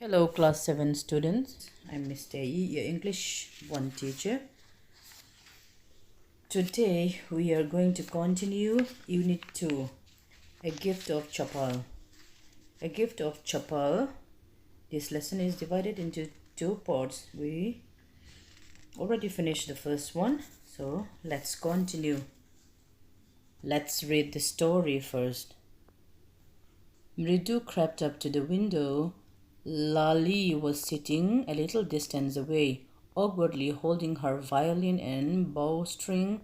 Hello, class 7 students. I'm Mr. E, your English 1 teacher. Today we are going to continue Unit 2, A Gift of Chappal. A Gift of Chappal. This lesson is divided into two parts. We already finished the first one, so let's continue. Let's read the story first. Mridu crept up to the window. Lali was sitting a little distance away, awkwardly holding her violin and bowstring,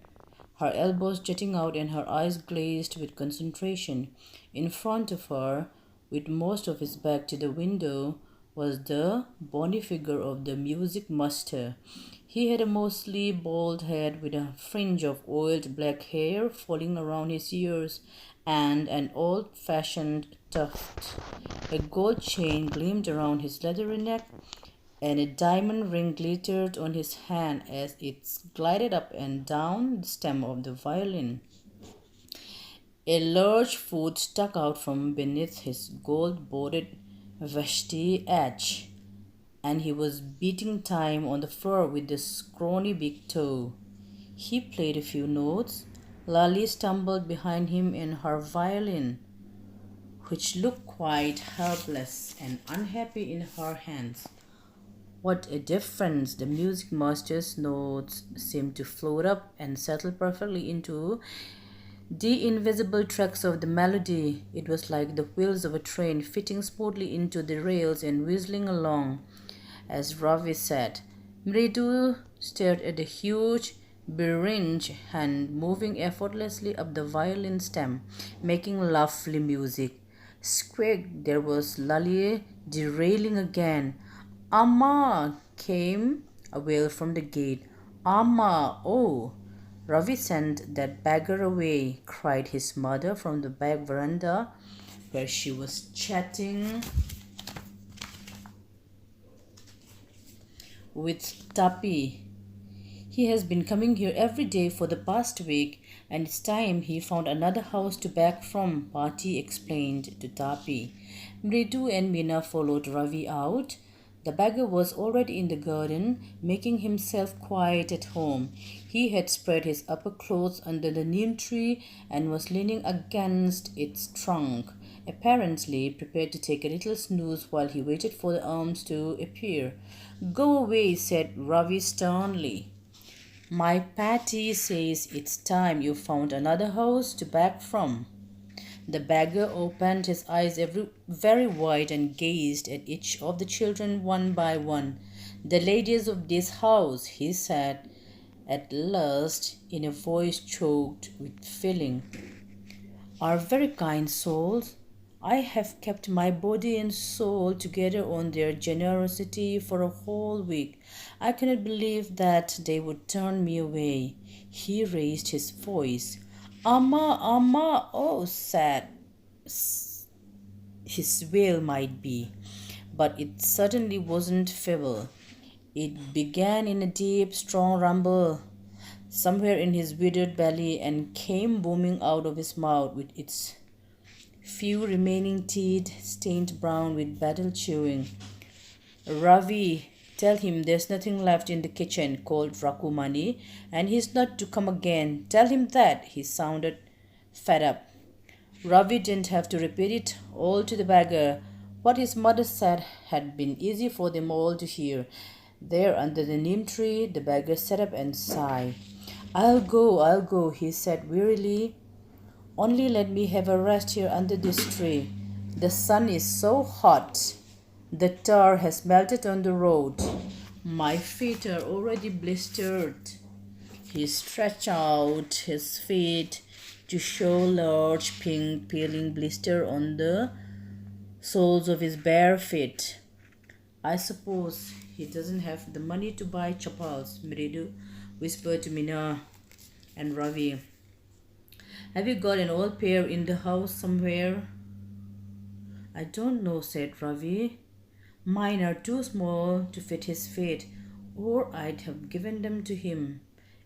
her elbows jutting out and her eyes glazed with concentration. In front of her, with most of his back to the window, was the bony figure of the music master. He had a mostly bald head with a fringe of oiled black hair falling around his ears and an old-fashioned tuft. A gold chain gleamed around his leathery neck, and a diamond ring glittered on his hand as it glided up and down the stem of the violin. A large foot stuck out from beneath his gold-bordered vesti edge, and he was beating time on the floor with his scrawny big toe. He played a few notes. Lali stumbled behind him in her violin, which looked quite helpless and unhappy in her hands. What a difference! The music master's notes seemed to float up and settle perfectly into the invisible tracks of the melody. It was like the wheels of a train fitting smoothly into the rails and whistling along. As Ravi said, Mridu stared at the huge syringe hand moving effortlessly up the violin stem, making lovely music. Squeak! There was Lali derailing again. Amma! Came a wail from the gate. Amma! Oh! Ravi sent that beggar away, cried his mother from the back veranda where she was chatting with Tapi. He has been coming here every day for the past week, and it's time he found another house to beg from, Pati explained to Tapi. Mridu and Meena followed Ravi out. The beggar was already in the garden, making himself quite at home. He had spread his upper clothes under the neem tree and was leaning against its trunk, apparently prepared to take a little snooze while he waited for the arms to appear. Go away, said Ravi sternly. My Patty says it's time you found another house to beg from. The beggar opened his eyes very wide and gazed at each of the children one by one. The ladies of this house, he said at last in a voice choked with feeling, are very kind souls. I have kept my body and soul together on their generosity for a whole week. I cannot believe that they would turn me away. He raised his voice. Amma, Amma, oh, sad his wail might be, but it certainly wasn't feeble. It began in a deep, strong rumble somewhere in his withered belly and came booming out of his mouth with its few remaining teeth stained brown with battle chewing. Ravi, tell him there's nothing left in the kitchen, called Rakumani, and he's not to come again. Tell him that, he sounded fed up. Ravi didn't have to repeat it all to the beggar. What his mother said had been easy for them all to hear. There under the neem tree, the beggar sat up and sighed. I'll go, he said wearily. Only let me have a rest here under this tree. The sun is so hot. The tar has melted on the road. My feet are already blistered. He stretched out his feet to show large pink peeling blister on the soles of his bare feet. I suppose he doesn't have the money to buy chappals, Mridu whispered to Meena and Ravi. Have you got an old pair in the house somewhere? I don't know, said Ravi. Mine are too small to fit his feet, or I'd have given them to him.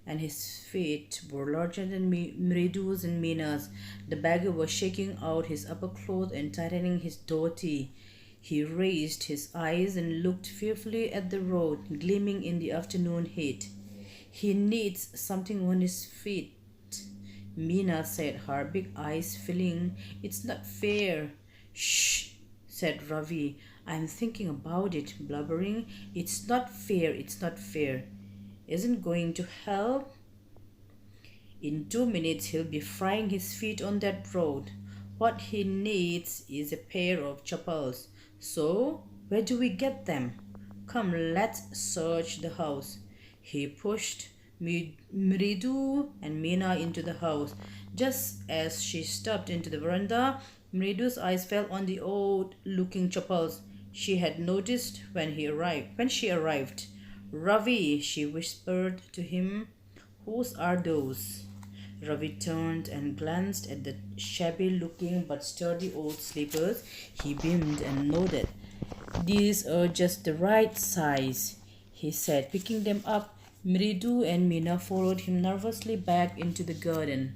And his feet were larger than Mridu's and Meena's. The beggar was shaking out his upper clothes and tightening his dhoti. He raised his eyes and looked fearfully at the road, gleaming in the afternoon heat. He needs something on his feet, Mina said, her big eyes filling. It's not fair. Shh, said Ravi. I'm thinking about it, blubbering. It's not fair, it's not fair. Isn't going to help? In 2 minutes, he'll be frying his feet on that road. What he needs is a pair of chappals. So, where do we get them? Come, let's search the house. He pushed Mridu and Meena into the house. Just as she stepped into the veranda, Mridu's eyes fell on the old-looking chappals she had noticed when she arrived. Ravi, she whispered to him, whose are those? Ravi turned and glanced at the shabby-looking but sturdy old slippers. He beamed and nodded. These are just the right size, he said, picking them up. Mridu and Meena followed him nervously back into the garden.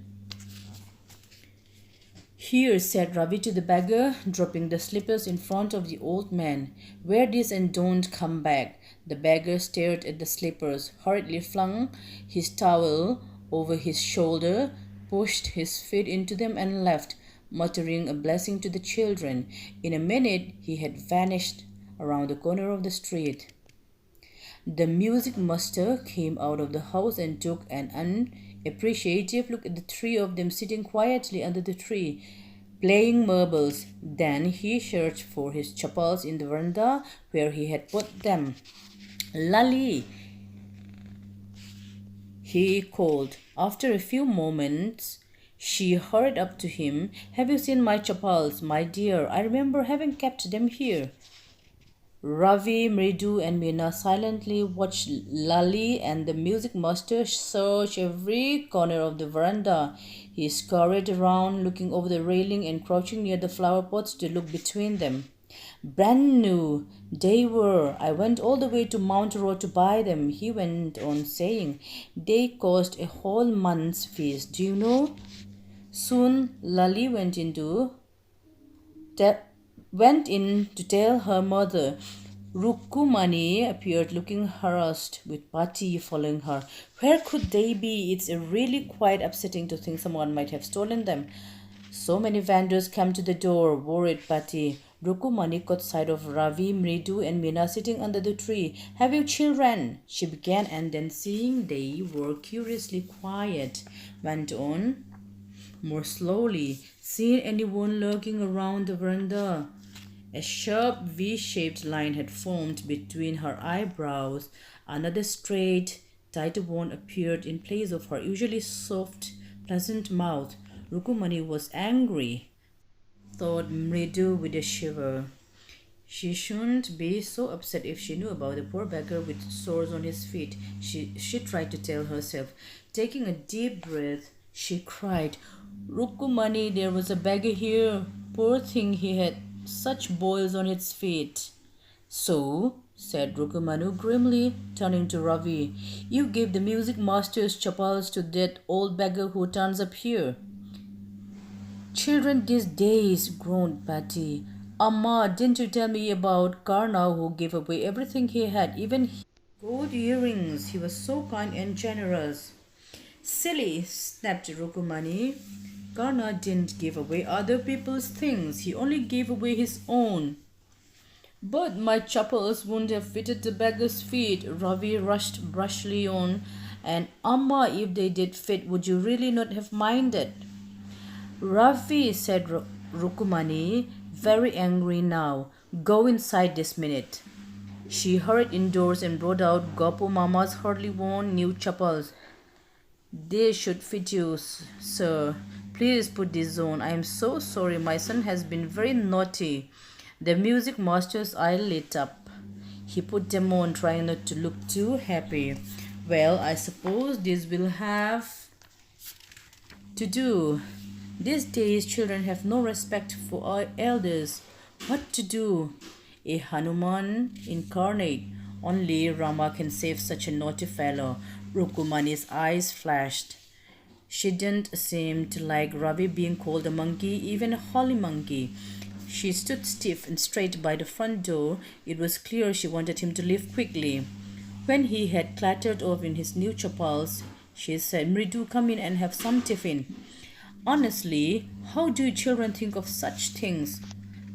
Here, said Ravi to the beggar, dropping the slippers in front of the old man. Wear these and don't come back. The beggar stared at the slippers, hurriedly flung his towel over his shoulder, pushed his feet into them and left, muttering a blessing to the children. In a minute, he had vanished around the corner of the street. The music master came out of the house and took an unappreciative look at the three of them sitting quietly under the tree, playing marbles. Then he searched for his chappals in the veranda where he had put them. Lali, he called. After a few moments, she hurried up to him. Have you seen my chappals, my dear? I remember having kept them here. Ravi, Mridu, and Meena silently watched Lali and the music master search every corner of the veranda. He scurried around, looking over the railing and crouching near the flower pots to look between them. Brand new, they were. I went all the way to Mount Road to buy them, he went on saying. They cost a whole month's fees, do you know? Soon Lali went in to tell her mother. Rukumani appeared looking harassed, with Pati following her. Where could they be? It's really quite upsetting to think someone might have stolen them. So many vendors come to the door, worried Pati. Rukumani caught sight of Ravi, Mridu, and Meena sitting under the tree. Have you children? She began, and then, seeing they were curiously quiet, went on more slowly. Seen anyone lurking around the veranda? A sharp V-shaped line had formed between her eyebrows. Another straight, tighter one appeared in place of her usually soft, pleasant mouth. Rukumani was angry, thought Mridu with a shiver. She shouldn't be so upset if she knew about the poor beggar with sores on his feet. She tried to tell herself. Taking a deep breath, she cried, Rukumani, there was a beggar here. Poor thing, he had such boils on its feet. So, said Rukumanu grimly, turning to Ravi, you gave the music master's chappals to that old beggar who turns up here. Children these days, groaned Patty. Amma, didn't you tell me about Karna who gave away everything he had, even gold earrings? He was so kind and generous. Silly, snapped Rukumani. Karna didn't give away other people's things. He only gave away his own. But my chappals wouldn't have fitted the beggar's feet. Ravi rushed brushly on. And Amma, if they did fit, would you really not have minded? Ravi, said Rukumani, very angry now. Go inside this minute. She hurried indoors and brought out Gopu Mama's hardly worn new chappals. They should fit you, sir. Please put these on. I am so sorry. My son has been very naughty. The music master's eye lit up. He put them on, trying not to look too happy. Well, I suppose this will have to do. These days, children have no respect for our elders. What to do? A Hanuman incarnate. Only Rama can save such a naughty fellow. Rukumani's eyes flashed. She didn't seem to like Ravi being called a monkey, even a holy monkey. She stood stiff and straight by the front door. It was clear she wanted him to leave quickly. When he had clattered off in his new chappals, she said, Mridu, come in and have some tiffin. Honestly, how do children think of such things?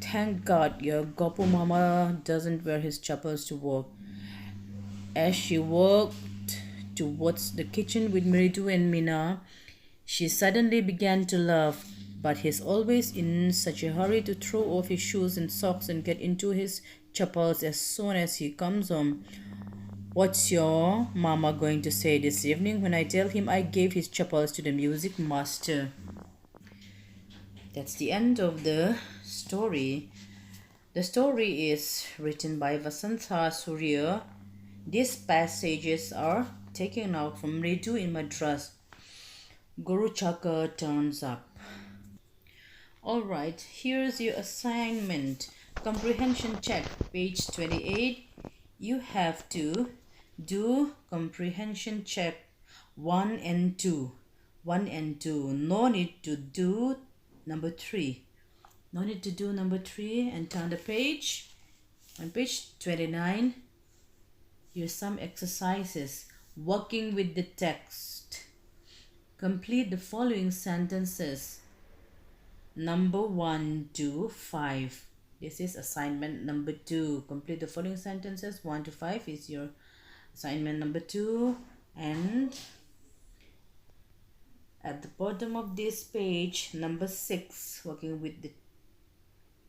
Thank God your Gopu Mama doesn't wear his chappals to work. As she walked towards the kitchen with Mridu and Mina, she suddenly began to laugh. But he's always in such a hurry to throw off his shoes and socks and get into his chappals as soon as he comes home. What's your mama going to say this evening when I tell him I gave his chappals to the music master? That's the end of the story. The story is written by Vasantha Surya. These passages are taken out from Ritu in Madras. Guru Chaka turns up. Alright, here's your assignment. Comprehension check, page 28. You have to do comprehension check 1 and 2. 1 and 2. No need to do number 3. No need to do number 3 and turn the page. On page 29, here's some exercises. Working with the text. Complete the following sentences. Number 1 to 5. This is assignment number 2. Complete the following sentences. 1 to 5 is your assignment number 2. And at the bottom of this page, number 6, working with the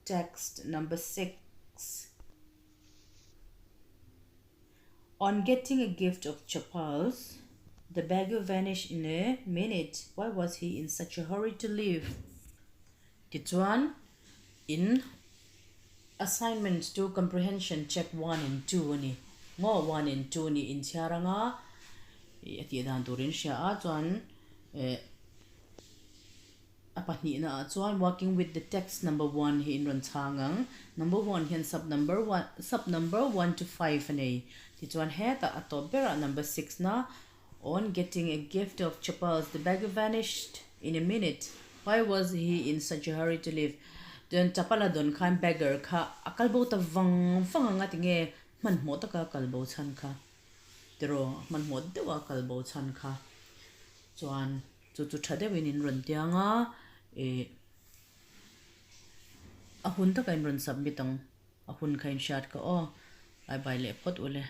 text, number 6. On getting a gift of Chappal's, the beggar vanished in a minute. Why was he in such a hurry to leave? This one, in assignments to comprehension, check 1 and 2 ni. Ngo 1 and 2 ni in siya nga. Ati dan turin siya chuan apat ni na chuan working with the text number 1 hi in ron changang. Number 1 hian sub number 1 to 5 ani. Ti chuan he ta atobera number 6 na. On getting a gift of Chappal's, the beggar vanished in a minute. Why was he in such a hurry to leave? Don Chappala don kan beggar ka akalbo ta vang nga tinge man mo ta ka kalbo chan ka. Pero man mo dewa kalbo chan ka. Chuan chu thade win in ron tia nga ahun ta kain ron submit ang ahun kain shot ka ai bai le pot ule.